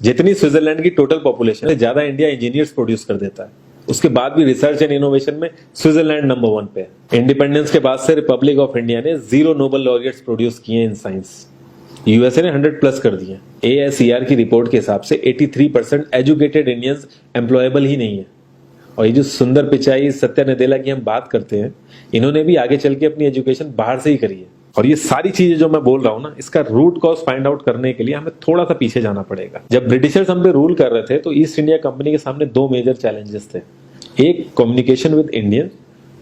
जितनी स्विट्जरलैंड की total population है ज्यादा इंडिया इंजीनियर्स प्रोड्यूस कर देता है। उसके बाद भी रिसर्च एंड इनोवेशन में स्विट्जरलैंड नंबर 1 पे है। इंडिपेंडेंस के बाद से रिपब्लिक ऑफ इंडिया ने 0 नोबेल लॉरिएट्स प्रोड्यूस किए इन साइंस। यूएसए ने 100 प्लस कर दिए। ASER की रिपोर्ट के हिसाब से 83% एजुकेटेड इंडियंस एम्प्लॉयबल ही नहीं है। और ये जो सुंदर पिचाई सत्या नदेला की हम बात करते हैं, इन्होंने भी आगे चल के अपनी एजुकेशन बाहर से ही करी है। और ये सारी चीजें जो मैं बोल रहा हूं ना, इसका रूट कॉज फाइंड आउट करने के लिए हमें थोड़ा सा पीछे जाना पड़ेगा। जब ब्रिटिशर्स हम पे रूल कर रहे थे तो ईस्ट इंडिया कंपनी के सामने 2 मेजर चैलेंजेस थे। एक कम्युनिकेशन विद इंडियन,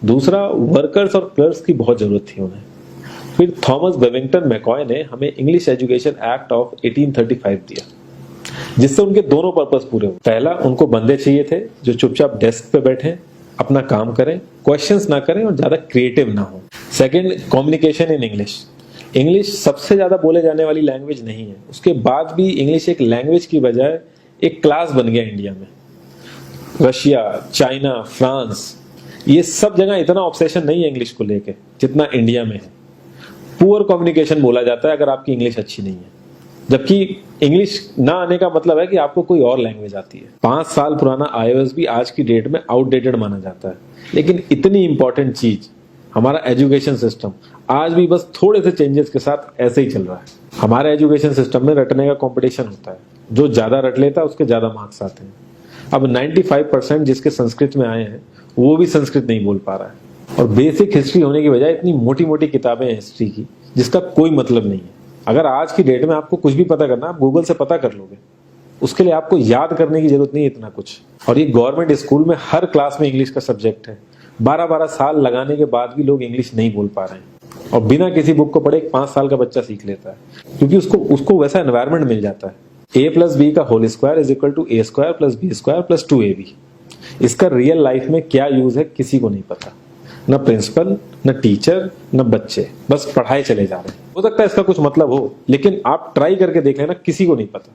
दूसरा वर्कर्स और क्लर्क्स की बहुत जरूरत थी उन्हें। फिर थॉमस बेविंगटन मैकॉय ने हमें इंग्लिश एजुकेशन एक्ट ऑफ 1835 दिया, जिससे उनके दोनों पर्पस पूरे हुए। पहला, उनको बंदे चाहिए थे जो चुपचाप डेस्क पे बैठे अपना काम करें, क्वेश्चंस ना करें और ज्यादा क्रिएटिव ना हो। Second, communication in English. English सबसे ज्यादा बोले जाने वाली लैंग्वेज नहीं है, उसके बाद भी इंग्लिश एक लैंग्वेज की बजाय एक क्लास बन गया इंडिया में। रशिया, चाइना, फ्रांस, ये सब जगह इतना ऑब्सेशन नहीं है इंग्लिश को लेके जितना इंडिया में है। पुअर कम्युनिकेशन बोला जाता है अगर आपकी इंग्लिश अच्छी नहीं है, जबकि इंग्लिश ना आने का मतलब है कि आपको कोई और लैंग्वेज आती है। 5 साल पुराना iOS भी आज की डेट में आउटडेटेड माना जाता है। लेकिन इतनी इंपॉर्टेंट चीज हमारा एजुकेशन सिस्टम आज भी बस थोड़े से चेंजेस के साथ ऐसे ही चल रहा है। हमारे एजुकेशन सिस्टम में रटने का कंपटीशन होता है, जो ज्यादा रट लेता है उसके ज्यादा मार्क्स आते हैं। अब 95% जिसके संस्कृत में आए हैं वो भी संस्कृत नहीं बोल पा रहा है। और बेसिक हिस्ट्री होने की बजाय इतनी मोटी मोटी किताबें हैं हिस्ट्री की जिसका कोई मतलब नहीं है। अगर आज की डेट में आपको कुछ भी पता करना, आप गूगल से पता कर लोगे, उसके लिए आपको याद करने की जरूरत नहीं है इतना कुछ। और ये गवर्नमेंट स्कूल में हर क्लास में इंग्लिश का सब्जेक्ट है। 12-12 साल लगाने के बाद भी लोग इंग्लिश नहीं बोल पा रहे हैं। और बिना किसी बुक को पढ़े 5 साल का बच्चा सीख लेता है, क्योंकि उसको वैसा एनवायरमेंट मिल जाता है। A+B का whole square is equal to A² + B² + 2AB। इसका रियल लाइफ में क्या यूज है किसी को नहीं पता, न प्रिंसिपल, न टीचर, न बच्चे, बस पढ़ाई चले जा रहे हैं। हो सकता है इसका कुछ मतलब हो, लेकिन आप ट्राई करके देख लेना, किसी को नहीं पता।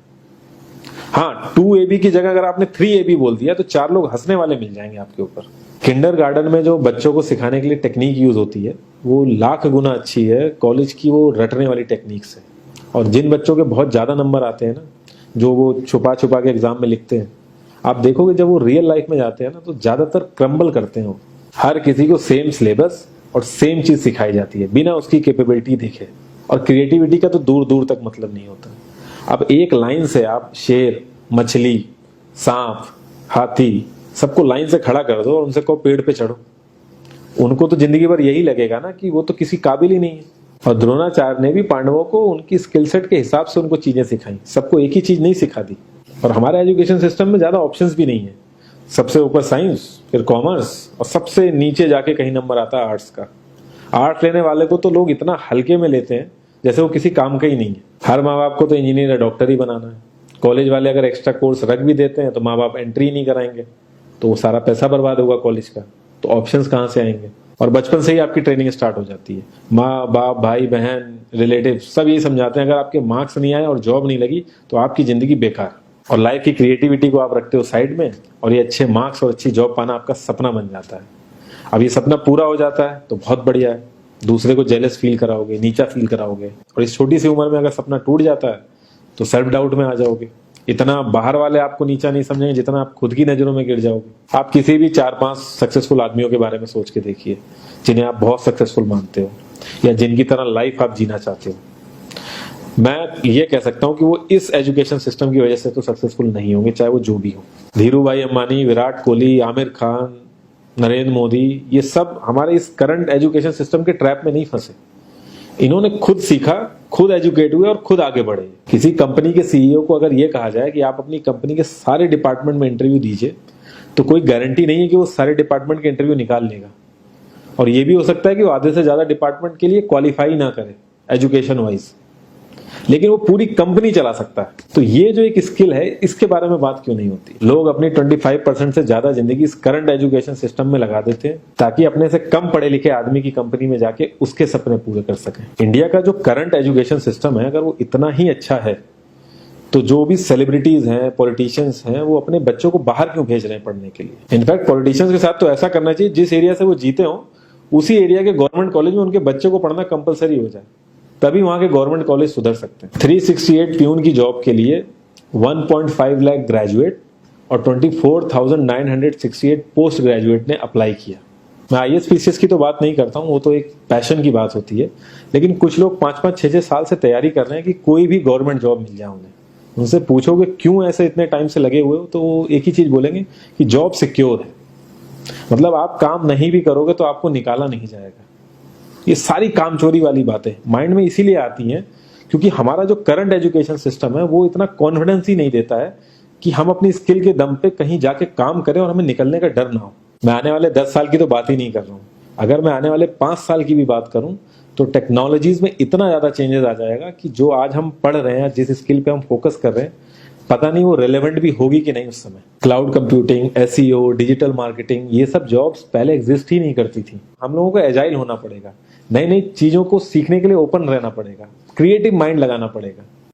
हाँ, 2AB की जगह अगर आपने 3AB बोल दिया तो 4 लोग हंसने वाले मिल जाएंगे आपके ऊपर। किंडरगार्टन में जो बच्चों को सिखाने के लिए टेक्निक यूज होती है वो लाख गुना अच्छी है कॉलेज की वो रटने वाली टेक्निक से। और जिन बच्चों के बहुत ज्यादा नंबर आते हैं ना, जो वो छुपा छुपा के एग्जाम में लिखते हैं, आप देखोगे जब वो रियल लाइफ में जाते हैं ना तो ज्यादातर क्रम्बल करते हैं। हर किसी को सेम सिलेबस और सेम चीज सिखाई जाती है बिना उसकी कैपेबिलिटी देखे। और क्रिएटिविटी का तो दूर दूर तक मतलब नहीं होता। अब एक लाइन से आप शेर, मछली, सांप, हाथी सबको लाइन से खड़ा कर दो और उनसे कहो पेड़ पे चढ़ो, उनको तो जिंदगी भर यही लगेगा ना कि वो तो किसी काबिल ही नहीं है। और द्रोणाचार्य ने भी पांडवों को उनकी स्किल सेट के हिसाब से उनको चीजें सिखाई, सबको एक ही चीज नहीं सिखा दी। और हमारे एजुकेशन सिस्टम में ज्यादा ऑप्शंस भी नहीं है। सबसे ऊपर साइंस, फिर कॉमर्स, और सबसे नीचे जाके कहीं नंबर आता है आर्ट्स का। आर्ट्स लेने वाले को तो लोग इतना हल्के में लेते हैं जैसे वो किसी काम का ही नहीं है। हर माँ बाप को तो इंजीनियर या डॉक्टर ही बनाना है। कॉलेज वाले अगर एक्स्ट्रा कोर्स रख भी देते हैं तो माँ बाप एंट्री नहीं कराएंगे, तो वो सारा पैसा बर्बाद होगा कॉलेज का। तो ऑप्शंस कहाँ से आएंगे? और बचपन से ही आपकी ट्रेनिंग स्टार्ट हो जाती है। माँ बाप, भाई बहन, रिलेटिव सब यही समझाते हैं अगर आपके मार्क्स नहीं आए और जॉब नहीं लगी तो आपकी जिंदगी बेकार। और लाइफ की क्रिएटिविटी को आप रखते हो साइड में, और ये अच्छे मार्क्स और अच्छी जॉब पाना आपका सपना बन जाता है। अब ये सपना पूरा हो जाता है तो बहुत बढ़िया है, दूसरे को जेलस फील कराओगे, नीचा फील कराओगे। और इस छोटी सी उम्र में अगर सपना टूट जाता है तो सेल्फ डाउट में आ जाओगे। इतना बाहर वाले आपको नीचा नहीं समझेंगे जितना आप खुद की नजरों में गिर जाओगे। आप किसी भी 4-5 सक्सेसफुल आदमियों के बारे में सोच के देखिए जिन्हें आप बहुत सक्सेसफुल मानते हो या जिनकी तरह लाइफ आप जीना चाहते हो। मैं ये कह सकता हूं कि वो इस एजुकेशन सिस्टम की वजह से तो सक्सेसफुल नहीं होंगे, चाहे वो जो भी हो। धीरू भाई अंबानी, विराट कोहली, आमिर खान, नरेंद्र मोदी, ये सब हमारे इस करंट एजुकेशन सिस्टम के ट्रैप में नहीं फंसे। इन्होंने खुद सीखा, खुद एजुकेट हुए और खुद आगे बढ़े। किसी कंपनी के सीईओ को अगर ये कहा जाए कि आप अपनी कंपनी के सारे डिपार्टमेंट में इंटरव्यू दीजिए, तो कोई गारंटी नहीं है कि वो सारे डिपार्टमेंट के इंटरव्यू निकाल लेगा। और ये भी हो सकता है कि वो आधे से ज्यादा डिपार्टमेंट के लिए क्वालिफाई ना करे एजुकेशन वाइज, लेकिन वो पूरी कंपनी चला सकता है। तो ये जो एक स्किल है, इसके बारे में बात क्यों नहीं होती? लोग अपनी 25% से ज्यादा जिंदगी इस करंट एजुकेशन सिस्टम में लगा देते हैं ताकि अपने से कम पढ़े लिखे आदमी की कंपनी में जाके उसके सपने पूरे कर सकें। इंडिया का जो करंट एजुकेशन सिस्टम है, अगर वो इतना ही अच्छा है तो जो भी सेलिब्रिटीज हैं, पॉलिटिशियंस हैं, वो अपने बच्चों को बाहर क्यों भेज रहे हैं पढ़ने के लिए? इनफैक्ट पॉलिटिशियंस के साथ तो ऐसा करना चाहिए, जिस एरिया से वो जीते हो उसी एरिया के गवर्नमेंट कॉलेज में उनके बच्चे को पढ़ना कंपलसरी हो जाए, तभी वहां के गवर्नमेंट कॉलेज सुधर सकते हैं। 368 प्यून की जॉब के लिए 1.5 लाख ग्रेजुएट और 24,968 पोस्ट ग्रेजुएट ने अप्लाई किया। मैं आईएएस पीसीएस की तो बात नहीं करता हूँ, वो तो एक पैशन की बात होती है, लेकिन कुछ लोग 5-5, 6-6 साल से तैयारी कर रहे हैं कि कोई भी गवर्नमेंट जॉब मिल जाए उन्हें। उनसे पूछोगे क्यों ऐसे इतने टाइम से लगे हुए हो, तो वो एक ही चीज बोलेंगे कि जॉब सिक्योर है। मतलब आप काम नहीं भी करोगे तो आपको निकाला नहीं जाएगा। ये सारी कामचोरी वाली बातें माइंड में इसीलिए आती हैं क्योंकि हमारा जो करंट एजुकेशन सिस्टम है वो इतना कॉन्फिडेंस ही नहीं देता है कि हम अपनी स्किल के दम पे कहीं जाके काम करें और हमें निकलने का डर ना हो। मैं आने वाले 10 साल की तो बात ही नहीं कर रहा हूँ, अगर मैं आने वाले 5 साल की भी बात करूं तो टेक्नोलॉजीज में इतना ज्यादा चेंजेस आ जाएगा कि जो आज हम पढ़ रहे हैं, जिस स्किल पे हम फोकस कर रहे हैं, पता नहीं वो रेलेवेंट भी होगी कि नहीं उस समय। Cloud computing, SEO, digital marketing, ये सब जॉब्स पहले एग्जिस्ट ही नहीं करती थी। हम लोगों को एजाइल होना पड़ेगा, नई नई चीजों को सीखने के लिए ओपन रहना पड़ेगा, क्रिएटिव माइंड लगाना पड़ेगा।